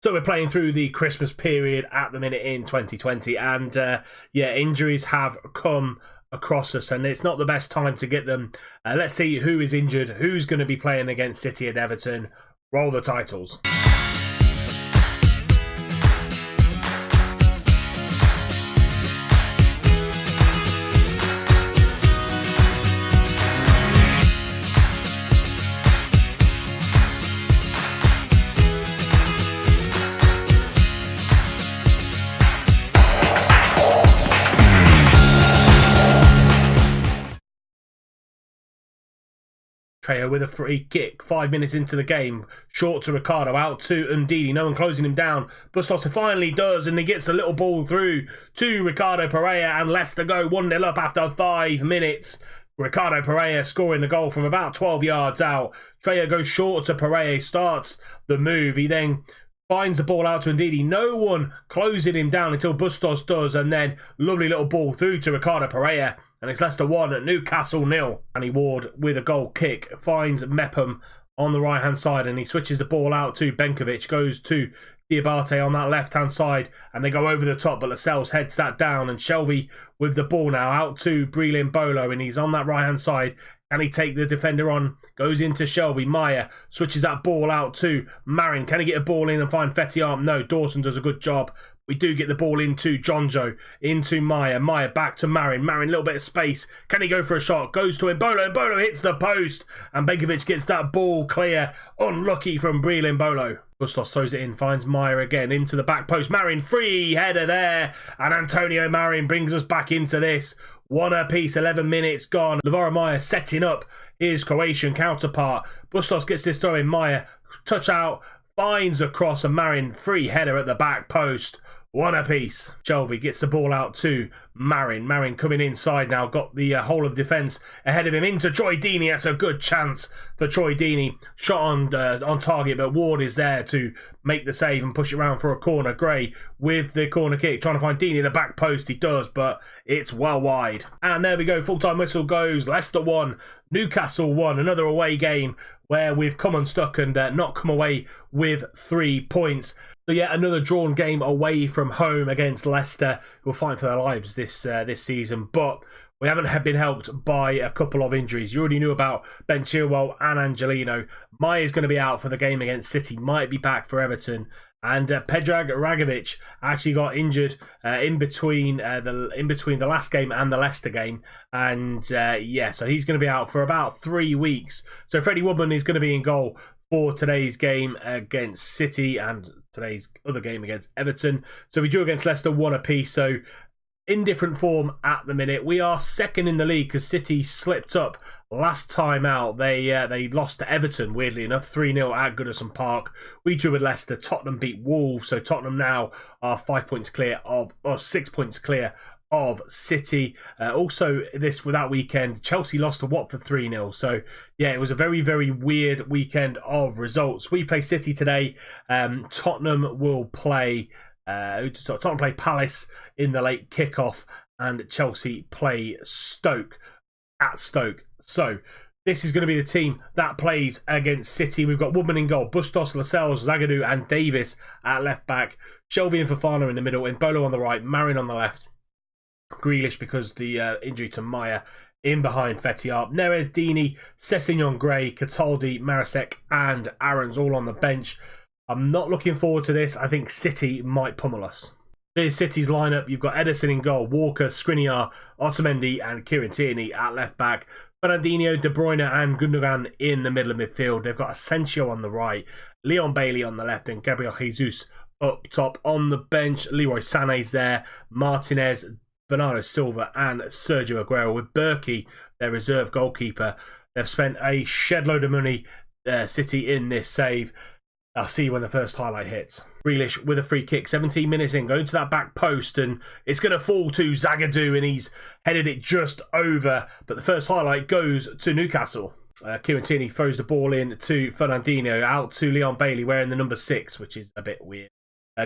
So we're playing through the Christmas period at the minute in 2020, and yeah, injuries have come across us, and it's not the best time to get them. Let's see who is injured, who's going to be playing against City and Everton. Roll the titles. With a free kick, 5 minutes into the game, short to Ricardo, out to Ndidi, no one closing him down. Bustos finally does, and he gets a little ball through to Ricardo Pereira, and Leicester go 1-0 up after 5 minutes. Ricardo Pereira scoring the goal from about 12 yards out. Treya goes short to Pereira, starts the move. He then finds the ball out to Ndidi. No one closing him down until Bustos does, and then lovely little ball through to Ricardo Pereira. And it's Leicester 1 at Newcastle 0. Annie Ward with a goal kick finds Mepham on the right hand side, and he switches the ball out to Benkovic, goes to Diabate on that left hand side, and they go over the top, but Lascelles heads that down, and Shelby with the ball now out to Breland Bolo, and he's on that right hand side. Can he take the defender on? Goes into Shelby. Maya switches that ball out to Marin. Can he get a ball in and find Fetty? No, Dawson does a good job. We do get the ball into Jonjo, into Maya. Maya back to Marin. Marin, a little bit of space. Can he go for a shot? Goes to Mbolo. Mbolo hits the post. And Benkovic gets that ball clear. Unlucky from Breland Bolo. Bustos throws it in, finds Maya again into the back post. Marin, free header there. And Antonio Marin brings us back into this. 1 apiece, 11 minutes gone. Lavora Maya setting up his Croatian counterpart. Bustos gets this throw in. Maya, touch out, finds a cross, and Marin, free header at the back post. 1 apiece. Shelby gets the ball out to Marin. Marin coming inside now. Got the whole of the defence ahead of him into Troy Deeney. That's a good chance for Troy Deeney. Shot on target, but Ward is there to make the save and push it around for a corner. Gray with the corner kick, trying to find Deeney at the back post. He does, but it's well wide. And there we go. Full-time whistle goes. Leicester 1, Newcastle 1. Another away game where we've come unstuck and not come away with 3 points. So yeah, another drawn game away from home against Leicester, who are fighting for their lives this season. But we haven't been helped by a couple of injuries. You already knew about Ben Chilwell and Angelino. Maya's going to be out for the game against City. Might be back for Everton. And Predrag Ragovic actually got injured in between the last game and the Leicester game, and yeah, so he's going to be out for about 3 weeks. So Freddie Woodman is going to be in goal for today's game against City and today's other game against Everton. So we drew against Leicester 1 apiece. So in different form at the minute. We are second in the league because City slipped up last time out. They lost to Everton, weirdly enough, 3-0 at Goodison Park. We drew with Leicester. Tottenham beat Wolves, so Tottenham now are 5 points clear of, or 6 points clear of City. Also, with that weekend, Chelsea lost to Watford 3-0. So, yeah, it was a very, very weird weekend of results. We play City today. Tottenham will play... Tottenham play Palace in the late kickoff, and Chelsea play Stoke at Stoke. So this is going to be the team that plays against City. We've got Woodman in goal, Bustos, Lascelles, Zagadou and Davis at left back, Shelby and Fofana in the middle, Mbolo on the right, Marin on the left, Grealish because the injury to Maya in behind Fetty, Neres, Deeney, Sessegnon, Gray, Cataldi, Marasek and Aarons all on the bench. I'm not looking forward to this. I think City might pummel us. Here's City's lineup. You've got Ederson in goal, Walker, Skriniar, Otamendi and Kieran Tierney at left back. Fernandinho, De Bruyne and Gundogan in the middle of midfield. They've got Asensio on the right, Leon Bailey on the left and Gabriel Jesus up top. On the bench, Leroy Sané's there, Martinez, Bernardo Silva and Sergio Aguero with Berkey, their reserve goalkeeper. They've spent a shed load of money, City, in this save. I'll see you when the first highlight hits. Grealish with a free kick, 17 minutes in, going to that back post, and it's going to fall to Zagadou, and he's headed it just over. But the first highlight goes to Newcastle. Kieran Tierney throws the ball in to Fernandinho, out to Leon Bailey wearing the number 6, which is a bit weird.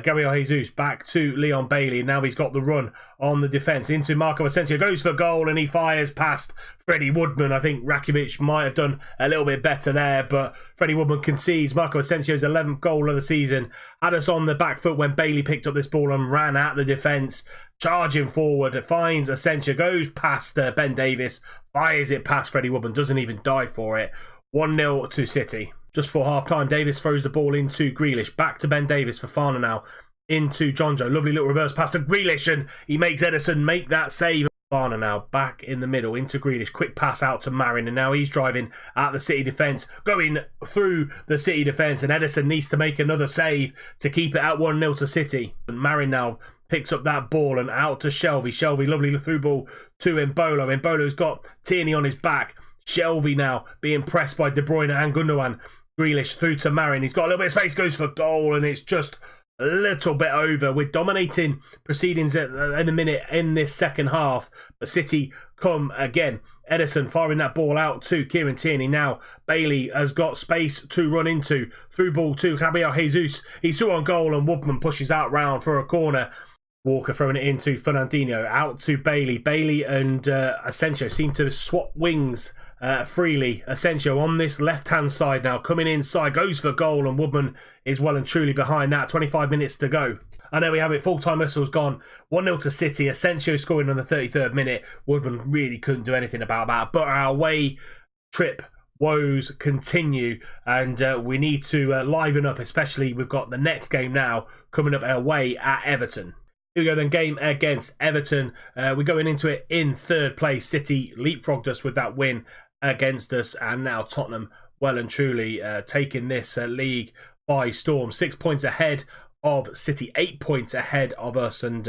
Gabriel Jesus back to Leon Bailey. Now he's got the run on the defence into Marco Asensio. Goes for goal and he fires past Freddie Woodman. I think Rakitic might have done a little bit better there, but Freddie Woodman concedes. Marco Asensio's 11th goal of the season. Had us on the back foot when Bailey picked up this ball and ran at the defence. Charging forward, finds Asensio, goes past Ben Davies, fires it past Freddie Woodman, doesn't even dive for it. 1-0 to City. Just before half-time, Davis throws the ball into Grealish. Back to Ben Davies for Fana now. Into Jonjo. Lovely little reverse pass to Grealish, and he makes Ederson make that save. Fana now back in the middle into Grealish. Quick pass out to Marin, and now he's driving at the City defence. Going through the City defence, and Ederson needs to make another save to keep it at 1-0 to City. And Marin now picks up that ball and out to Shelvey. Shelvey, lovely through ball to Embolo. Embolo's got Tierney on his back. Shelvey now being pressed by De Bruyne and Gundogan. Grealish through to Marin. He's got a little bit of space, goes for goal, and it's just a little bit over. We're dominating proceedings in a minute in this second half, but City come again. Ederson firing that ball out to Kieran Tierney. Now Bailey has got space to run into. Through ball to Gabriel Jesus. He's through on goal and Woodman pushes out round for a corner. Walker throwing it into Fernandinho, out to Bailey. Bailey and Asensio seem to swap wings freely. Asensio on this left-hand side now, coming inside, goes for goal, and Woodman is well and truly behind that. 25 minutes to go. And there we have it, full-time whistle's gone. 1-0 to City. Asensio scoring on the 33rd minute. Woodman really couldn't do anything about that. But our away trip woes continue, and we need to liven up, especially we've got the next game now coming up away at Everton. Here we go then, game against Everton. We're going into it in third place. City leapfrogged us with that win against us, and now Tottenham well and truly taking this league by storm. 6 points ahead of City, 8 points ahead of us, and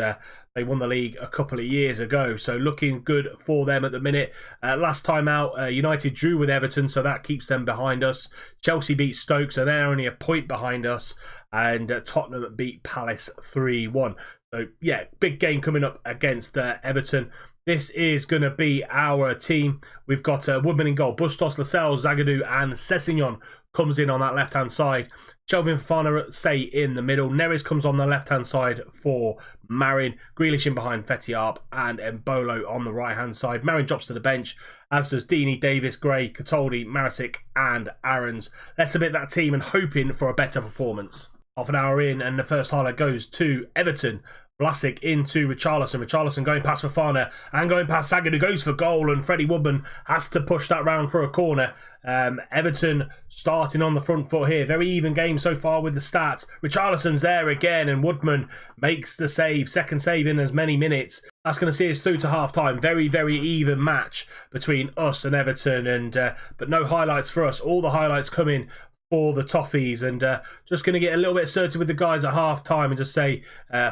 they won the league a couple of years ago, so looking good for them at the minute. Last time out, United drew with Everton, so that keeps them behind us. Chelsea beat Stoke, so they're only a point behind us, and Tottenham beat Palace 3-1. So yeah, big game coming up against Everton. This is going to be our team. We've got Woodman in goal. Bustos, Lascelles, Zagadou and Sessegnon comes in on that left-hand side. Shelvin Fofana stay in the middle. Neres comes on the left-hand side for Marin. Grealish in behind Fetiarp and Embolo on the right-hand side. Marin drops to the bench, as does Deeney, Davis, Gray, Catoldi, Marasic and Aarons. Let's submit that team and hoping for a better performance. Half an hour in and the first highlight goes to Everton. Vlasic into Richarlison. Richarlison going past Fofana and going past Zagadou, goes for goal, and Freddie Woodman has to push that round for a corner. Everton starting on the front foot here. Very even game so far with the stats. Richarlison's there again and Woodman makes the save. Second save in as many minutes. That's going to see us through to half-time. Very, very even match between us and Everton, and but no highlights for us. All the highlights coming for the Toffees, and just going to get a little bit assertive with the guys at half time and just say,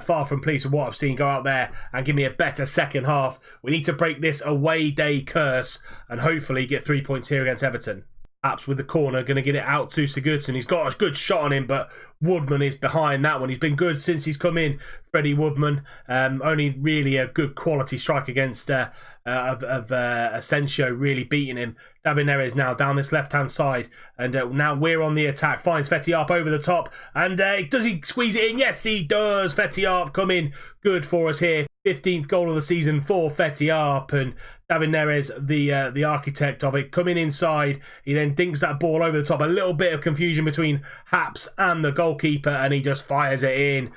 far from pleased with what I've seen, go out there and give me a better second half. We need to break this away day curse and hopefully get 3 points here against Everton. Apps with the corner, going to get it out to Sigurdsson. He's got a good shot on him, but Woodman is behind that one. He's been good since he's come in, Freddie Woodman. Only really a good quality strike against Asensio, really beating him. David Neres now down this left-hand side, and now we're on the attack. Finds Fetiarp over the top, and does he squeeze it in? Yes, he does. Fetiarp coming good for us here. 15th goal of the season for Fetiarp, and David Neres, the architect of it, coming inside. He then dinks that ball over the top. A little bit of confusion between Haps and the goalkeeper, and he just fires it in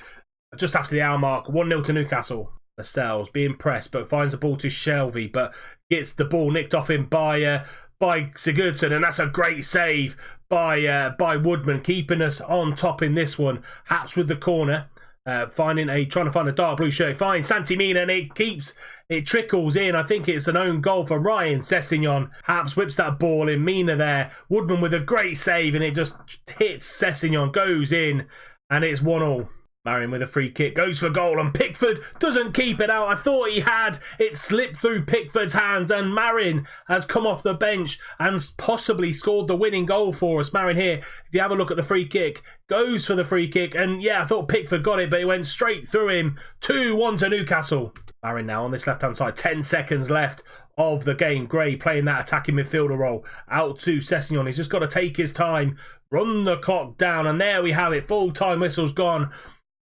just after the hour mark. 1-0 to Newcastle. Lascelles being pressed, but finds the ball to Shelvey, but gets the ball nicked off him by Sigurdsson, and that's a great save by Woodman, keeping us on top in this one. Haps with the corner. Trying to find a dark blue shirt. Finds Santi Mina, and it trickles in. I think it's an own goal for Ryan Sessegnon. Haps whips that ball in. Mina there. Woodman with a great save, and it just hits Sessegnon, goes in, and it's 1-1. Marin with a free kick, goes for goal, and Pickford doesn't keep it out. I thought he had. It slipped through Pickford's hands, and Marin has come off the bench and possibly scored the winning goal for us. Marin here, if you have a look at the free kick, goes for the free kick, and yeah, I thought Pickford got it, but it went straight through him. 2-1 to Newcastle. Marin now on this left-hand side, 10 seconds left of the game. Gray playing that attacking midfielder role out to Sessegnon. He's just got to take his time, run the clock down, and there we have it. Full-time whistle's gone.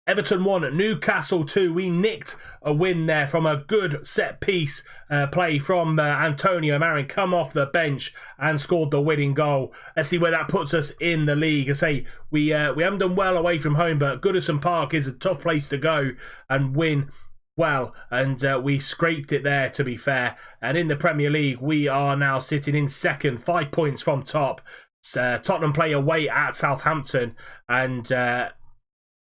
Everton 1, Newcastle 2. We nicked a win there from a good set piece play from Antonio Marin. Come off the bench and scored the winning goal. Let's see where that puts us in the league. I say we haven't done well away from home, but Goodison Park is a tough place to go and win well, and we scraped it there, to be fair. And in the Premier League, we are now sitting in second, 5 points from top. Tottenham play away at Southampton, and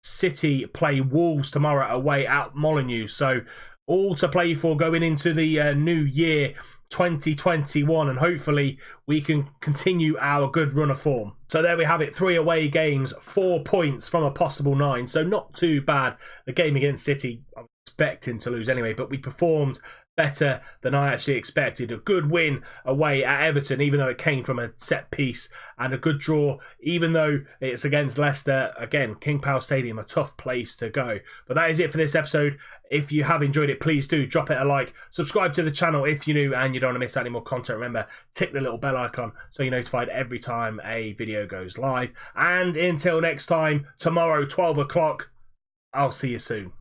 City play Wolves tomorrow away at Molineux. So all to play for going into the new year 2021, and hopefully we can continue our good run of form. So there we have it, 3 away games, 4 points from a possible 9, so not too bad. The game against City, I was expecting to lose anyway, but we performed better than I actually expected. A good win away at Everton, even though it came from a set piece, and a good draw, even though it's against Leicester. Again, King Power Stadium, a tough place to go. But that is it for this episode. If you have enjoyed it, please do drop it a like. Subscribe to the channel if you're new and you don't want to miss out any more content. Remember, tick the little bell icon so you're notified every time a video goes live. And until next time, tomorrow, 12 o'clock, I'll see you soon.